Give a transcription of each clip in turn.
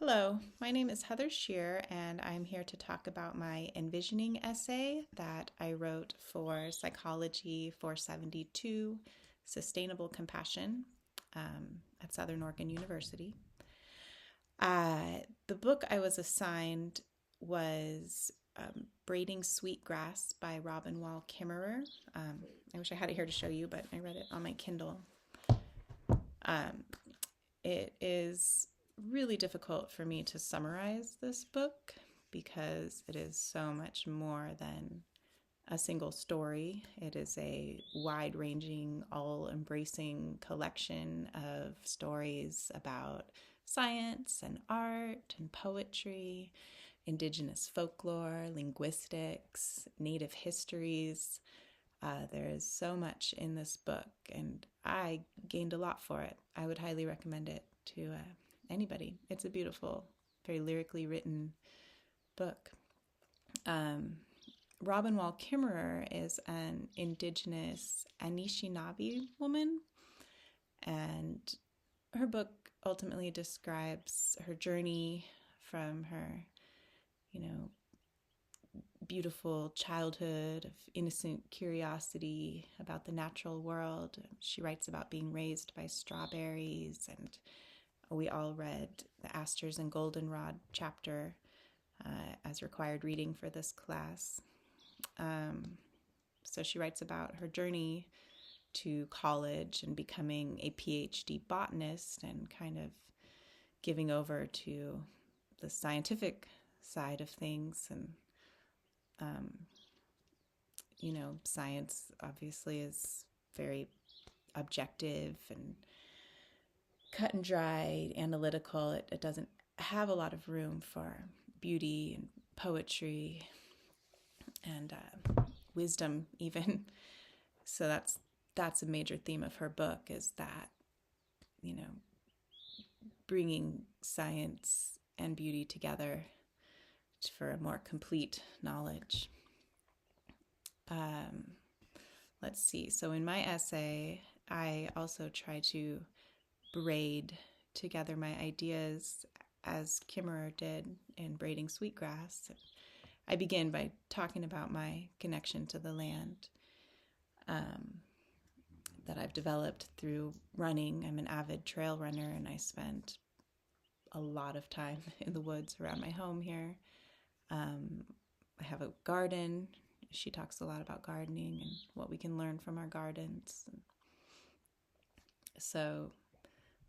Hello, my name is Heather Shear, and I'm here to talk about my envisioning essay that I wrote for Psychology 472 Sustainable Compassion at Southern Oregon University. The book I was assigned was Braiding Sweetgrass by Robin Wall Kimmerer. I wish I had it here to show you, but I read it on my Kindle. It is really difficult for me to summarize this book because it is so much more than a single story. It is a wide-ranging, all-embracing collection of stories about science and art and poetry, indigenous folklore, linguistics, native histories. There is so much in this book, and I gained a lot for it. I would highly recommend it to anybody. It's a beautiful, very lyrically written book. Robin Wall Kimmerer is an indigenous Anishinaabe woman, and her book ultimately describes her journey from her, beautiful childhood of innocent curiosity about the natural world. She writes about being raised by strawberries, and we all read the Asters and Goldenrod chapter as required reading for this class. So she writes about her journey to college and becoming a PhD botanist and kind of giving over to the scientific side of things. And science obviously is very objective and cut and dry, analytical. It doesn't have a lot of room for beauty and poetry and wisdom even. So that's a major theme of her book, is that, bringing science and beauty together for a more complete knowledge. Let's see. So in my essay, I also try to braid together my ideas as Kimmerer did in Braiding Sweetgrass. I begin by talking about my connection to the land that I've developed through running. I'm an avid trail runner, and I spend a lot of time in the woods around my home here. I have a garden. She talks a lot about gardening and what we can learn from our gardens. So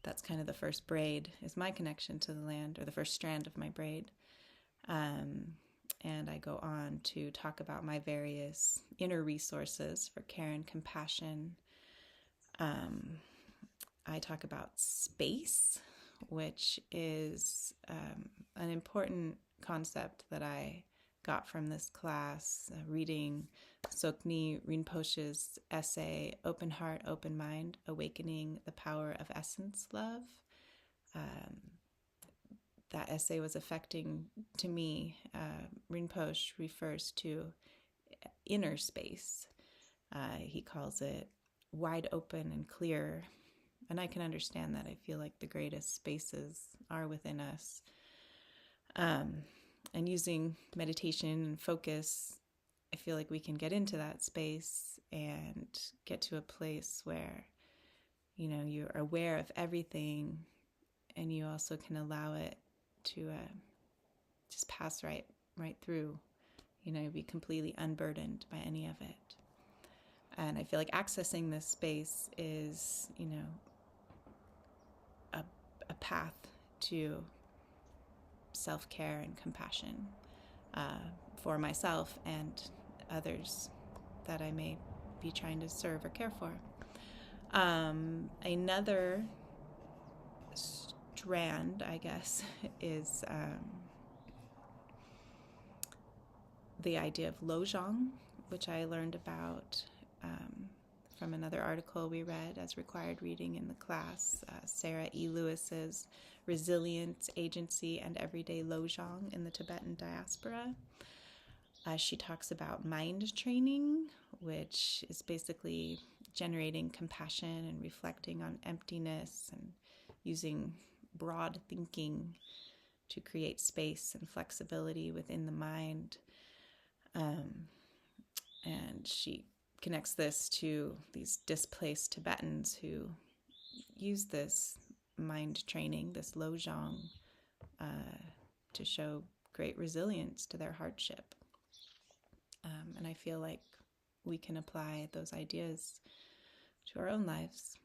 that's kind of the first braid, is my connection to the land, or the first strand of my braid. And I go on to talk about my various inner resources for care and compassion. I talk about space, which is an important concept that I got from this class, reading Sokni Rinpoche's essay, Open Heart, Open Mind, Awakening the Power of Essence Love. That essay was affecting to me. Rinpoche refers to inner space. He calls it wide open and clear. And I can understand that. I feel like the greatest spaces are within us. And using meditation and focus, I feel like we can get into that space and get to a place where, you're aware of everything, and you also can allow it to just pass right through, be completely unburdened by any of it. And I feel like accessing this space is, a path to self-care and compassion for myself and others that I may be trying to serve or care for. Another strand, I guess, is the idea of lojong, which I learned about from another article we read as required reading in the class, Sarah E. Lewis's Resilience, Agency, and Everyday Lojong in the Tibetan Diaspora. She talks about mind training, which is basically generating compassion and reflecting on emptiness and using broad thinking to create space and flexibility within the mind. And she connects this to these displaced Tibetans who use this mind training, this lojong, to show great resilience to their hardship. And I feel like we can apply those ideas to our own lives.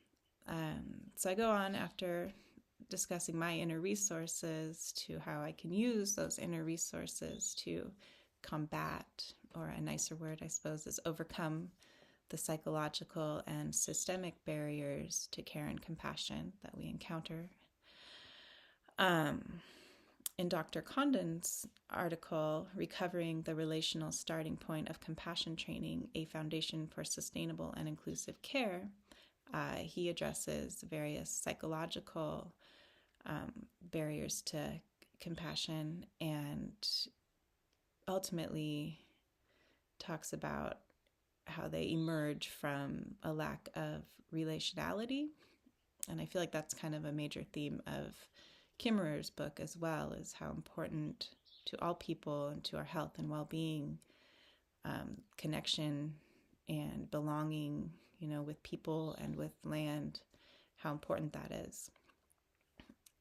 So I go on after discussing my inner resources to how I can use those inner resources to combat, or a nicer word, I suppose, is overcome the psychological and systemic barriers to care and compassion that we encounter. In Dr. Condon's article, Recovering the Relational Starting Point of Compassion Training, A Foundation for Sustainable and Inclusive Care, he addresses various psychological barriers to compassion, and ultimately talks about how they emerge from a lack of relationality. And I feel like that's kind of a major theme of Kimmerer's book as well, is how important to all people and to our health and well-being, connection and belonging, with people and with land, how important that is.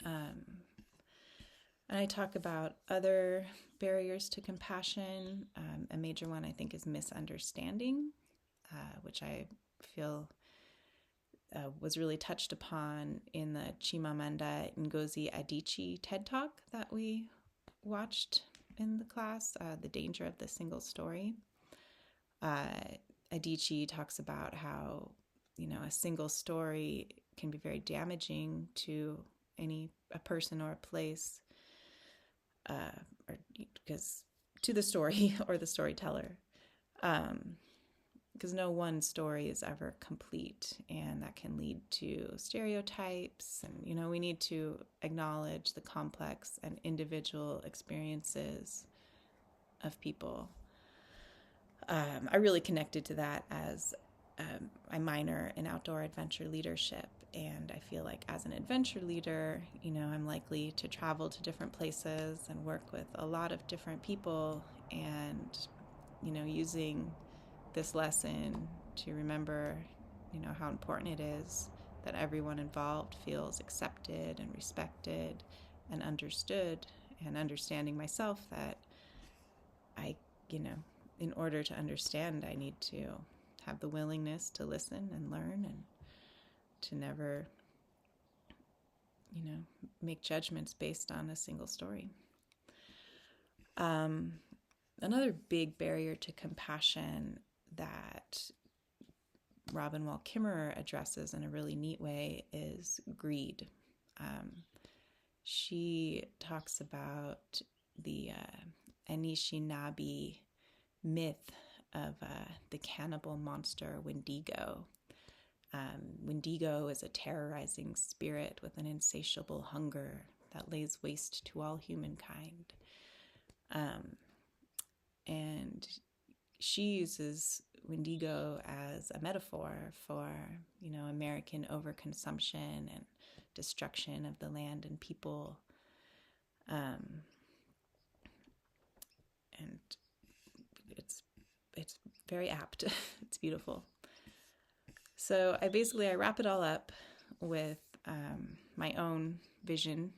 And I talk about other barriers to compassion. A major one, I think, is misunderstanding, which I feel was really touched upon in the Chimamanda Ngozi Adichie TED Talk that we watched in the class, The Danger of the Single Story. Adichie talks about how, a single story can be very damaging to a person or a place, or because to the story or the storyteller, because no one story is ever complete, and that can lead to stereotypes. And we need to acknowledge the complex and individual experiences of people. I really connected to that as I minor in outdoor adventure leadership. And I feel like as an adventure leader, I'm likely to travel to different places and work with a lot of different people, and, using this lesson to remember, how important it is that everyone involved feels accepted and respected and understood, and understanding myself that I, in order to understand, I need to have the willingness to listen and learn, and to never, make judgments based on a single story. Another big barrier to compassion that Robin Wall Kimmerer addresses in a really neat way is greed. She talks about the Anishinaabe myth of the cannibal monster Wendigo. Wendigo is a terrorizing spirit with an insatiable hunger that lays waste to all humankind. And she uses Wendigo as a metaphor for, American overconsumption and destruction of the land and people. And it's very apt. It's beautiful. So I wrap it all up with my own vision,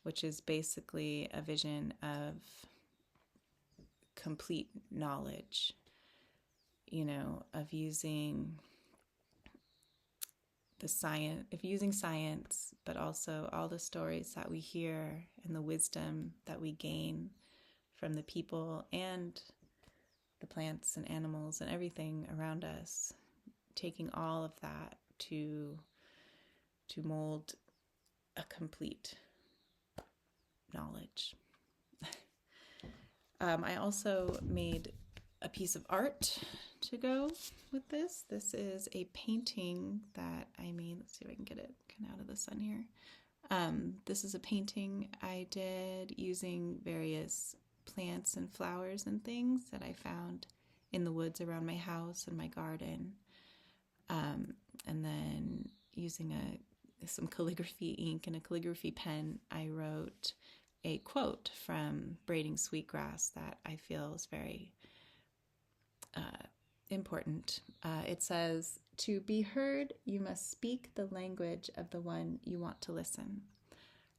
which is basically a vision of complete knowledge, of using science, but also all the stories that we hear and the wisdom that we gain from the people and the plants and animals and everything around us, taking all of that to mold a complete knowledge. I also made a piece of art to go with this. This is a painting that I made. Let's see if I can get it kind of out of the sun here. This is a painting I did using various plants and flowers and things that I found in the woods around my house and my garden. And then using some calligraphy ink and a calligraphy pen, I wrote a quote from Braiding Sweetgrass that I feel is very important. It says, "To be heard, you must speak the language of the one you want to listen."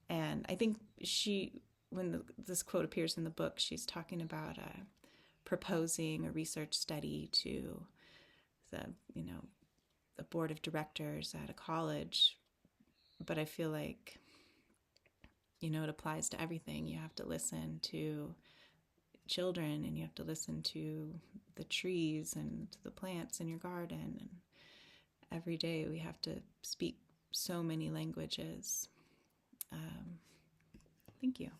And I think this quote appears in the book, she's talking about proposing a research study to the board of directors at a college. But I feel like, it applies to everything. You have to listen to children, and you have to listen to the trees and to the plants in your garden. And every day we have to speak so many languages. Thank you.